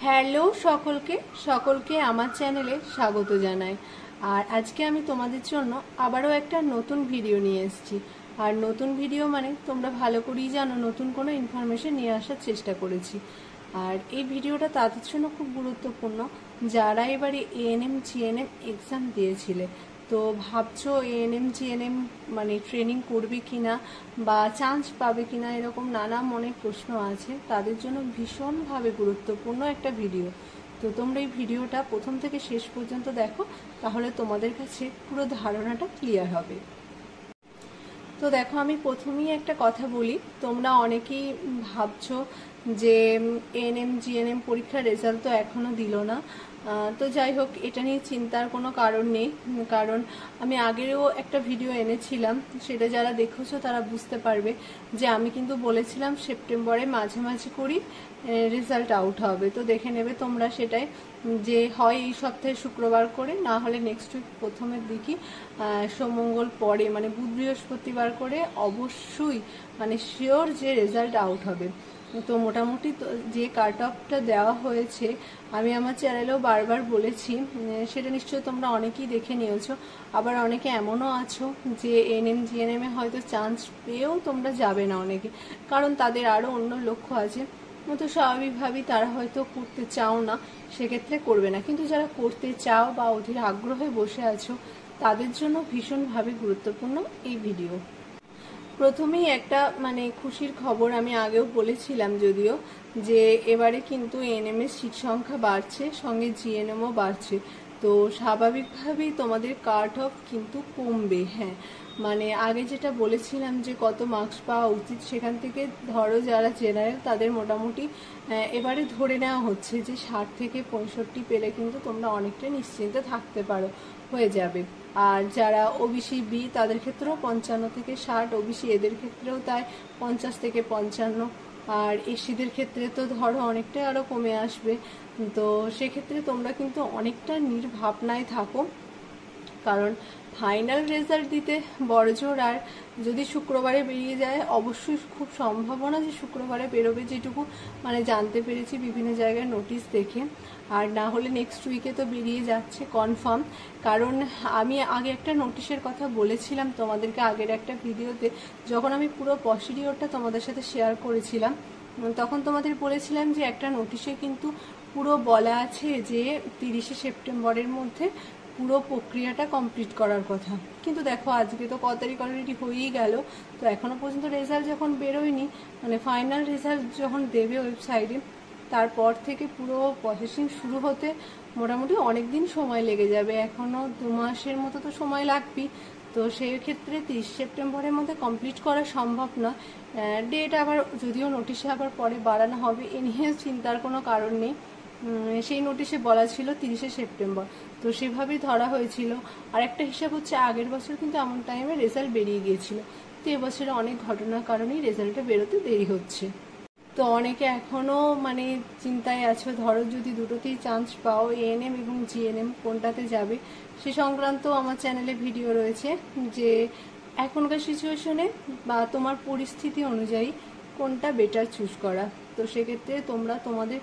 Hello সকলকে সকলকে আমার চ্যানেলে স্বাগত জানাই। আর আজকে আমি তোমাদের জন্য আবারও একটা নতুন ভিডিও নিয়ে এসেছি। আর নতুন ভিডিও মানে তোমরা ভালো করেই জানো, নতুন কোনো ইনফরমেশন নিয়ে আসার চেষ্টা করেছি। আর এই ভিডিওটা তাদের জন্য খুব গুরুত্বপূর্ণ যারা এবারে এএনএম জিএনএম এক্সাম দিয়েছিলে। তো ভাবছো এএনএম জিএনএম মানে ট্রেনিং করবে কিনা বা চান্স পাবে কিনা, এরকম নানা মনে প্রশ্ন আছে। তাদের জন্য ভীষণভাবে গুরুত্বপূর্ণ একটা ভিডিও। তো তোমরা এই ভিডিওটা প্রথম থেকে শেষ পর্যন্ত দেখো, তাহলে তোমাদের কাছে পুরো ধারণাটা ক্লিয়ার হবে। তো দেখো, আমি প্রথমেই একটা কথা বলি। তোমরা অনেকেই ভাবছো যে এএনএম জিএনএম পরীক্ষার রেজাল্ট তো এখনও দিল না। তো যাই হোক, এটা নিয়ে চিন্তার কোনো কারণ নেই, কারণ আমি আগেও একটা ভিডিও এনেছিলাম, সেটা যারা দেখেছো তারা বুঝতে পারবে যে আমি কিন্তু বলেছিলাম সেপ্টেম্বরে মাঝামাঝি করি রেজাল্ট আউট হবে। তো দেখে নেবে তোমরা সেটাই, যে হয় এই সপ্তাহে শুক্রবার করে, না হলে নেক্সট উইক প্রথমের দিকে সোমমঙ্গল পরে মানে বুধ বৃহস্পতিবার করে অবশ্যই মানে শিওর যে রেজাল্ট আউট হবে। তো মোটামুটি যে কাট অফটা দেওয়া হয়েছে, আমি আমার চ্যানেলেও বারবার বলেছি, সেটা নিশ্চয়ই তোমরা অনেকেই দেখে নিয়েছো। আবার অনেকে এমনও আছো যে এএনএম জিএনএমে হয়তো চান্স পেয়েও তোমরা যাবে না অনেকে, কারণ তাদের আরও অন্য লক্ষ্য আছে। তো স্বাভাবিকভাবেই তারা হয়তো করতে চাও না, সেক্ষেত্রে করবে না। কিন্তু যারা করতে চাও বা অধীর আগ্রহে বসে আছো, তাদের জন্য ভীষণভাবে গুরুত্বপূর্ণ এই ভিডিও। প্রথমেই একটা মানে খুশির খবর, আমি আগেও বলেছিলাম যদিও, যে এবারে কিন্তু এএনএম এর সিট সংখ্যা বাড়ছে, সঙ্গে জিএনএমও বাড়ছে। তো স্বাভাবিকভাবেই তোমাদের কাট অফ কিন্তু কমবে। হ্যাঁ, মানে আগে যেটা বলেছিলাম যে কত মার্কস পাওয়া উচিত, সেখান থেকে ধরো যারা জেনারেল তাদের মোটামুটি এবারে ধরে নেওয়া হচ্ছে যে 60 থেকে 65 পেলে কিন্তু তোমরা অনেকটা নিশ্চিন্তে থাকতে পারো, হয়ে যাবে। আর যারা ওবিসি বি তাদের ক্ষেত্রেও 55 থেকে 60, ওবিসি এদের ক্ষেত্রেও তাই 50 থেকে 55। আর এসিদের ক্ষেত্রে তো ধরো অনেকটাই আরও কমে আসবে। তো সেক্ষেত্রে তোমরা কিন্তু অনেকটা নির্ভাবনায় থাকো, কারণ ফাইনাল রেজাল্ট দিতে বড়জোর আর যদি শুক্রবারে বেরিয়ে যায়, অবশ্যই খুব সম্ভাবনা যে শুক্রবারে বেরোবে, যেটুকু মানে জানতে পেরেছি বিভিন্ন জায়গায় নোটিশ দেখে। আর না হলে নেক্সট উইকে তো বেরিয়ে যাচ্ছে কনফার্ম। কারণ আমি আগে একটা নোটিশের কথা বলেছিলাম তোমাদেরকে আগের একটা ভিডিওতে, যখন আমি পুরো প্রসিডিওরটা তোমাদের সাথে শেয়ার করেছিলাম, তখন তোমাদের বলেছিলাম যে একটা নোটিশে কিন্তু পুরো বলা আছে যে 30শে সেপ্টেম্বরের মধ্যে পুরো প্রক্রিয়াটা কমপ্লিট করার কথা। কিন্তু দেখো আজকে তো কত তারিখ অলরেডি হয়েই গেল, তো এখনও পর্যন্ত রেজাল্ট যখন বেরোয়নি, মানে ফাইনাল রেজাল্ট যখন দেবে ওয়েবসাইটে, তারপর থেকে পুরো প্রসেসিং শুরু হতে মোটামুটি অনেক দিন সময় লেগে যাবে, এখনও 2 মাসের মতো তো সময় লাগবেই। তো সেই ক্ষেত্রে 30 সেপ্টেম্বরের মধ্যে কমপ্লিট করা সম্ভব না। ডেট আবার যদিও নোটিশে আবার পরে বাড়ানো হবে, এ নিয়ে চিন্তার কোনো কারণ নেই। সেই নোটিশে বলা ছিল 30শে সেপ্টেম্বর, তো সেভাবেই ধরা হয়েছিল। আর একটা হিসাব হচ্ছে, আগের বছর কিন্তু এমন টাইমে রেজাল্ট বেরিয়ে গিয়েছিল, তো এবছরে অনেক ঘটনার কারণেই রেজাল্টটা বেরোতে দেরি হচ্ছে। তো অনেকে এখনও মানে চিন্তায় আছো, ধরো যদি দুটোতেই চান্স পাও, এএনএম এবং জিএনএম কোনটাতে যাবে, সে সংক্রান্ত আমার চ্যানেলে ভিডিও রয়েছে, যে এখনকার সিচুয়েশনে বা তোমার পরিস্থিতি অনুযায়ী কোনটা বেটার চুজ করা। তো সেক্ষেত্রে তোমরা তোমাদের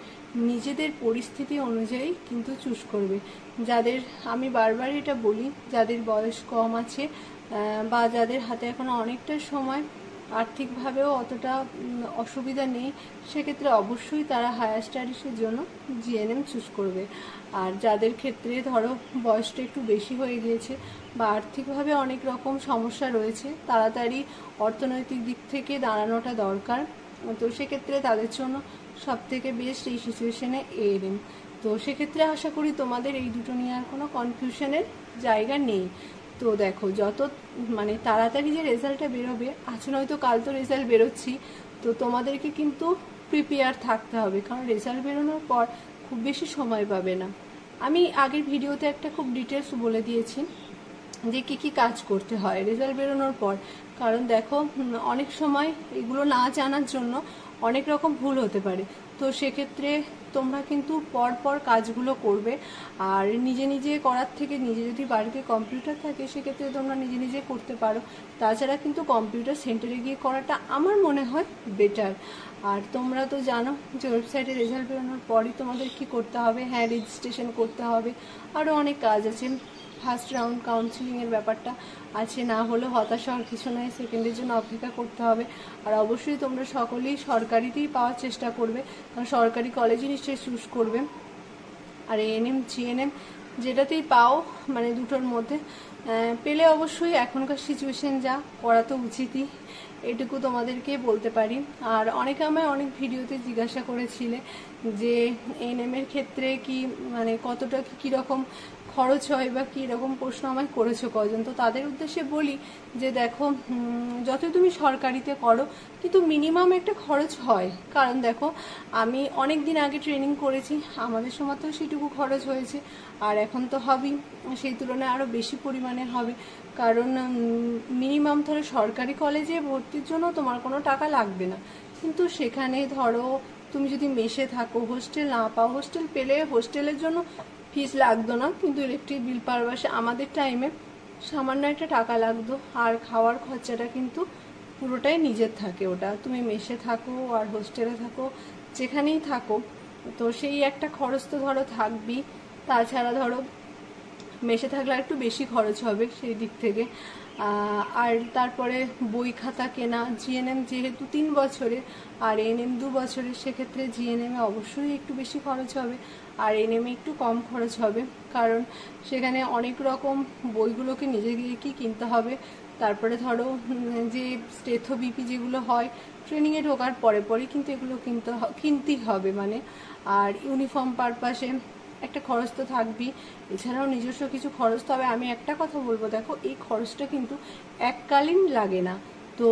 নিজেদের পরিস্থিতি অনুযায়ী কিন্তু চুজ করবে। যাদের, আমি বারবার এটা বলি, যাদের বয়স কম আছে বা যাদের হাতে এখনো অনেকটা সময়, আর্থিকভাবেও অতটা অসুবিধা নেই, সেক্ষেত্রে অবশ্যই তারা হায়ার স্টাডিজের জন্য জিএনএম চুজ করবে। আর যাদের ক্ষেত্রে ধরো বয়সটা একটু বেশি হয়ে গিয়েছে বা আর্থিকভাবে অনেক রকম সমস্যা রয়েছে, তাড়াতাড়ি অর্থনৈতিক দিক থেকে দাঁড়ানোটা দরকার, তো সেক্ষেত্রে তাদের জন্য সবথেকে বেস্ট এই সিচুয়েশনে এএনএম। তো সেক্ষেত্রে আশা করি তোমাদের এই দুটো নিয়ে আর কোনো কনফিউশনের জায়গা নেই। তো দেখো, যত মানে তাড়াতাড়ি যে রেজাল্টটা বেরোবে, আজ নয়তো কাল তো রেজাল্ট বেরোচ্ছি, তো তোমাদেরকে কিন্তু প্রিপেয়ার থাকতে হবে, কারণ রেজাল্ট বেরোনোর পর খুব বেশি সময় পাবে না। আমি আগের ভিডিওতে একটা খুব ডিটেলস বলে দিয়েছি যে কী কী কাজ করতে হয় রেজাল্ট বেরোনোর পর। কারণ দেখো, অনেক সময় এগুলো না জানার জন্য অনেক রকম ভুল হতে পারে। তো সেক্ষেত্রে তোমরা কিন্তু পরপর কাজগুলো করবে। আর নিজে নিজে করার থেকে, নিজে যদি বাড়িতে কম্পিউটার থাকে সেক্ষেত্রে তোমরা নিজে নিজে করতে পারো। তাছাড়া কিন্তু কম্পিউটার সেন্টারে গিয়ে করাটা আমার মনে হয় বেটার। আর তোমরা তো জানো যে ওয়েবসাইটে রেজাল্ট বেরোনোর পরই তোমাদের কি করতে হবে, হ্যাঁ রেজিস্ট্রেশন করতে হবে, আরও অনেক কাজ আছে। ফার্স্ট রাউন্ড কাউন্সিলিংয়ের ব্যাপারটা আছে, না হলে হতাশ হওয়ার কিছু নয়, সেকেন্ডের জন্য অপেক্ষা করতে হবে। আর অবশ্যই তোমরা সকলেই সরকারিতেই পাওয়ার চেষ্টা করবে, কারণ সরকারি কলেজই নিশ্চয়ই চুজ করবে। আর এএনএম জিএনএম যেটাতেই পাও, মানে দুটোর মধ্যে পেলে অবশ্যই এখনকার সিচুয়েশন যা করা তো উচিতই, এটুকু তোমাদেরকে বলতে পারি। আর অনেকে আমায় অনেক ভিডিওতে জিজ্ঞাসা করেছিলে যে এএনএম এর ক্ষেত্রে কি মানে কতটা কীরকম খরচ হয় বা কী রকম প্রশ্ন আমায় করেছো কজন, তো তাদের উদ্দেশ্যে বলি যে দেখো যতই তুমি সরকারিতে করো কিন্তু মিনিমাম একটা খরচ হয়। কারণ দেখো আমি অনেক দিন আগে ট্রেনিং করেছি, আমাদের সময় তো সেটুকু খরচ হয়েছে, আর এখন তো হবেই, সেই তুলনায় আরও বেশি পরিমাণে হবে। কারণ মিনিমাম ধরো সরকারি কলেজে ভর্তির জন্য তোমার কোনো টাকা লাগবে না, কিন্তু সেখানে ধরো তুমি যদি মেসে থাকো, হোস্টেল না পাও, হোস্টেল পেলে হোস্টেলের জন্য ফিস লাগতো না, কিন্তু ইলেকট্রিক বিল পারপাসে আমাদের টাইমে সামান্য একটা টাকা লাগতো। আর খাওয়ার খরচাটা কিন্তু পুরোটাই নিজের থাকে, ওটা তুমি মেসে থাকো আর হোস্টেলে থাকো যেখানেই থাকো, তো সেই একটা খরচ তো ধরো থাকবেই। তাছাড়া ধরো মেসে থাকলে একটু বেশি খরচ হবে সেই দিক থেকে। আর তারপরে বই খাতা কেনা, জিএনএম যেহেতু 3 বছরের আর এএনএম 2 বছরের, সেক্ষেত্রে জিএনএমে অবশ্যই একটু বেশি খরচ হবে আর এএনএমে একটু কম খরচ হবে, কারণ সেখানে অনেক রকম বইগুলোকে নিজেদেরকেই কিনতে হবে। তারপরে ধরো যে স্টেথো বিপি যেগুলো হয় ট্রেনিংয়ে ঢোকার পরে পরে কিন্তু এগুলো কিনতেই হবে মানে। আর ইউনিফর্ম পারপাসে একটা খরচ তো থাকবেই, এছাড়াও নিজস্ব কিছু খরচ। তবে আমি একটা কথা বলবো, দেখো এই খরচটা কিন্তু এককালীন লাগে না। তো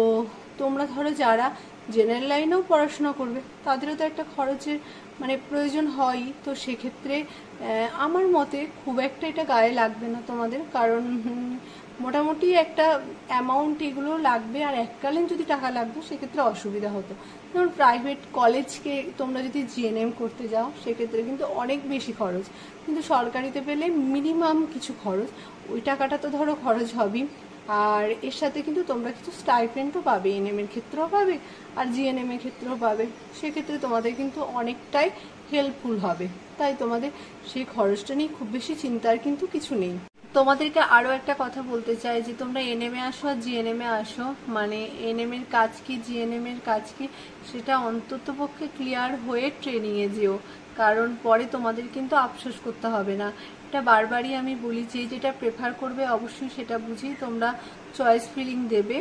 তোমরা ধরো যারা জেনারেল লাইনেও পড়াশোনা করবে তাদেরও তো একটা খরচের মানে প্রয়োজন হয়ই, তো সেক্ষেত্রে আমার মতে খুব একটা এটা গায়ে লাগবে না তোমাদের, কারণ মোটামুটি একটা অ্যামাউন্ট এগুলো লাগবে। আর এককালীন যদি টাকা লাগতো সেক্ষেত্রে অসুবিধা হতো, যেমন প্রাইভেট কলেজকে তোমরা যদি জিএনএম করতে যাও সেক্ষেত্রে কিন্তু অনেক বেশি খরচ, কিন্তু সরকারিতে পেলে মিনিমাম কিছু খরচ, ওই টাকাটা তো ধরো খরচ হবেই। আর এর সাথে কিন্তু তোমরা কিছু স্টাইপেন্ডও পাবে, এএনএম এর ক্ষেত্রেও পাবে আর জিএনএম এর ক্ষেত্রেও পাবে, সেক্ষেত্রে তোমাদের কিন্তু অনেকটাই হেল্পফুল হবে। তাই তোমাদের সেই খরচটা নিয়ে খুব বেশি চিন্তার কিন্তু কিছু নেই। তোমাদেরকে আরও একটা কথা বলতে চাই যে তোমরা এএনএমে আসো আর জিএনএমে আসো, মানে এএনএম এর কাজ কি জিএনএম এর কাজ কি সেটা অন্ততপক্ষে ক্লিয়ার হয়ে ট্রেনিংয়ে যেও, কারণ পরে তোমাদের কিন্তু আফসোস করতে হবে না। এটা বারবারই আমি বলি যে যেটা প্রেফার করবে অবশ্যই সেটা বুঝেই তোমরা চয়েস ফিলিং দেবে।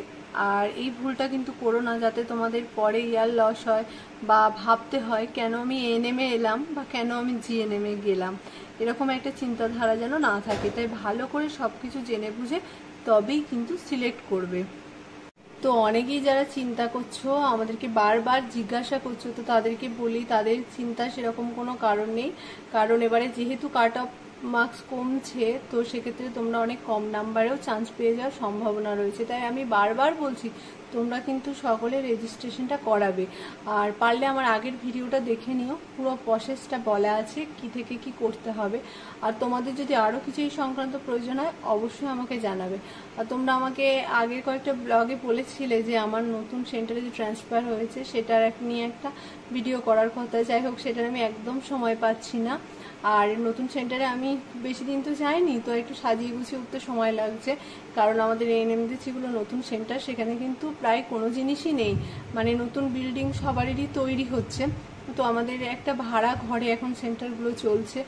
আর এই ভুলটা কিন্তু করো না যাতে তোমাদের পরে ইয়ার লস হয় বা ভাবতে হয় কেন আমি এএনএমে এলাম বা কেন আমি জিএনএমে গেলাম, এরকম একটা চিন্তাধারা যেন না থাকে। তাই ভালো করে সব কিছু জেনে বুঝে তবেই কিন্তু সিলেক্ট করবে। তো অনেকেই যারা চিন্তা করছো আমাদেরকে বারবার জিজ্ঞাসা করছো, তো তাদেরকে বলি তাদের চিন্তা সেরকম কোনো কারণ নেই, কারণ এবারে যেহেতু কাট অফ মার্কস কমছে তো সেক্ষেত্রে তোমরা অনেক কম নাম্বারেও চান্স পেয়ে যাওয়ার সম্ভাবনা রয়েছে। তাই আমি বারবার বলছি তোমরা কিন্তু সকলে রেজিস্ট্রেশনটা করাবে, আর পারলে আমার আগের ভিডিওটা দেখে নিও, পুরো প্রসেসটা বলা আছে কি থেকে কি করতে হবে। আর তোমাদের যদি আরও কিছু এই সংক্রান্ত প্রয়োজন হয় অবশ্যই আমাকে জানাবে। আর তোমরা আমাকে আগের কয়েকটা ব্লগে বলেছিলে যে আমার নতুন সেন্টারে যে ট্রান্সফার হয়েছে সেটার নিয়ে একটা ভিডিও করার কথা, যাই হোক সেটার আমি একদম সময় পাচ্ছি না। আর নতুন সেন্টারে আমি বেশি দিন তো যাইনি, তো একটু সাজিয়ে গুছিয়ে উঠতে সময় লাগছে, কারণ আমাদের এএনএমদের যেগুলো নতুন সেন্টার সেখানে কিন্তু প্রায় কোনো জিনিসই নেই, মানে নতুন বিল্ডিং সবারই তৈরি হচ্ছে। তো আমাদের একটা ভাড়া ঘরে এখন সেন্টারগুলো চলছে,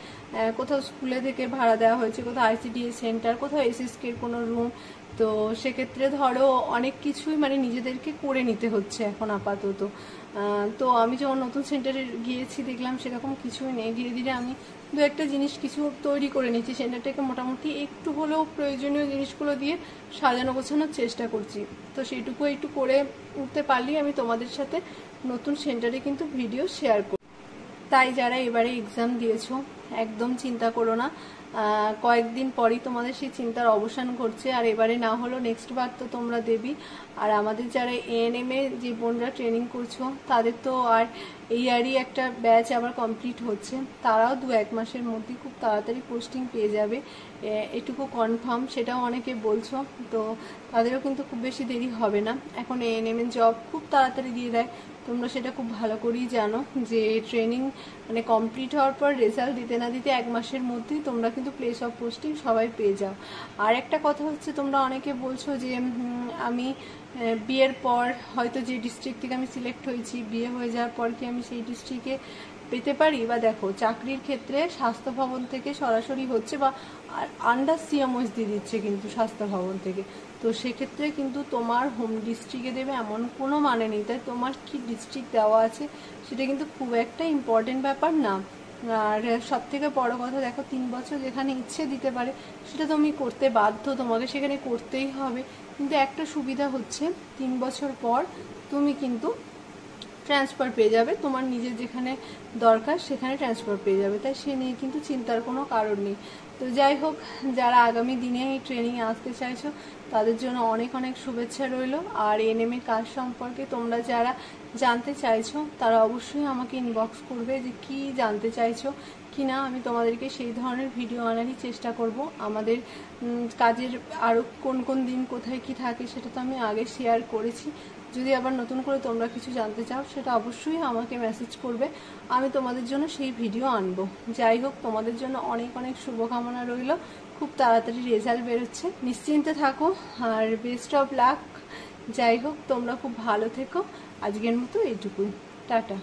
কোথাও স্কুলে থেকে ভাড়া দেওয়া হয়েছে, কোথাও আইসিডিএস সেন্টার, কোথাও এসএসকের কোনো রুম। তো সেক্ষেত্রে ধরো অনেক কিছুই মানে নিজেদেরকে করে নিতে হচ্ছে এখন আপাতত। তো আমি যখন নতুন সেন্টারে গিয়েছি দেখলাম সেরকম কিছুই নেই, ধীরে ধীরে আমি দু একটা জিনিস কিছু তৈরি করে নিচ্ছি, সেন্টারটাকে মোটামুটি একটু হলেও প্রয়োজনীয় জিনিসগুলো দিয়ে সাজানো গোছানোর চেষ্টা করছি। তো সেইটুকু একটু করে উঠতে পারলেই আমি তোমাদের সাথে নতুন সেন্টারে কিন্তু ভিডিও শেয়ার করি। তাই যারা এবারে এক্সাম দিয়েছো একদম চিন্তা করো না, কয়েকদিন পরই তোমাদের সেই চিন্তার অবসান ঘটছে। আর এবারে না হলো নেক্সট বার তো তোমরা দেবি। আর আমাদের যারা এএনএম এ যে বোনরা ট্রেনিং করছো তাদের তো আর এই ইয়ারই একটা ব্যাচ আবার কমপ্লিট হচ্ছে, তারাও 2-1 মাসের মধ্যে খুব তাড়াতাড়ি পোস্টিং পেয়ে যাবে, এটুকু কনফার্ম। সেটাও অনেকে বলছো, তো তাদেরও কিন্তু খুব বেশি দেরি হবে না। এখন এএনএম এর জব খুব তাড়াতাড়ি দিয়ে দেয়, তোমরা সেটা খুব ভালো করেই জানো যে ট্রেনিং মানে কমপ্লিট হওয়ার পর রেজাল্ট দিতে না দিতে 1 মাসের মধ্যেই তোমরা কিন্তু প্লেস অফ পোস্টিং সবাই পেয়ে যাও। আর একটা কথা হচ্ছে, তোমরা অনেকে বলছো যে আমি বিয়ের পর হয়তো যে ডিস্ট্রিক্ট থেকে আমি সিলেক্ট হয়েছি, বিয়ে হয়ে যাওয়ার পর কি আমি সেই ডিস্ট্রিক্টে পেতে পারি? বা দেখো, চাকরির ক্ষেত্রে স্বাস্থ্য ভবন থেকে সরাসরি হচ্ছে বা আন্ডার সিএমওএস দিয়ে দিচ্ছে কিন্তু স্বাস্থ্য ভবন থেকে। তো সেক্ষেত্রে কিন্তু তোমার হোম ডিস্ট্রিক্টে দেবে এমন কোনো মানে নেই। তাই তোমার কি ডিস্ট্রিক্ট দেওয়া আছে সেটা কিন্তু খুব একটা ইম্পর্টেন্ট ব্যাপার না। আর সব থেকে বড় কথা, দেখো 3 বছর যেখানে ইচ্ছে দিতে পারে সেটা তুমি করতে বাধ্য, তোমাকে সেখানে করতেই হবে। কিন্তু একটা সুবিধা হচ্ছে 3 বছর পর তুমি কিন্তু ট্রান্সফার পেয়ে যাবে, তোমার নিজের যেখানে দরকার সেখানে ট্রান্সফার পেয়ে যাবে। তাই সে নিয়ে কিন্তু চিন্তার কোনো কারণ নেই। তো যাই হোক, যারা আগামী দিনে এই ট্রেনিংয়ে আসতে চাইছো তাদের জন্য অনেক অনেক শুভেচ্ছা রইল। আর এনএমএ কাজ সম্পর্কে তোমরা যারা জানতে চাইছো তারা অবশ্যই আমাকে ইনবক্স করবে যে কি জানতে চাইছো কি না। আমি তোমাদেরকে সেই ধরনের ভিডিও আনারই চেষ্টা করব। আমাদের কাজের আরও কোন কোন দিন কোথায় কি থাকে সেটা তো আমি আগে শেয়ার করেছি। যদি আবার নতুন করে তোমরা কিছু জানতে চাও সেটা অবশ্যই আমাকে মেসেজ করবে, আমি তোমাদের জন্য সেই ভিডিও আনবো। যাই হোক, তোমাদের জন্য অনেক অনেক শুভকামনা রইল। খুব তাড়াতাড়ি রেজাল্ট বেরোচ্ছে, নিশ্চিন্তে থাকো আর বেস্ট অফ লাক। যাই হোক, তোমরা খুব ভালো থেকো। আজকের মতো এইটুকুই, টাটা।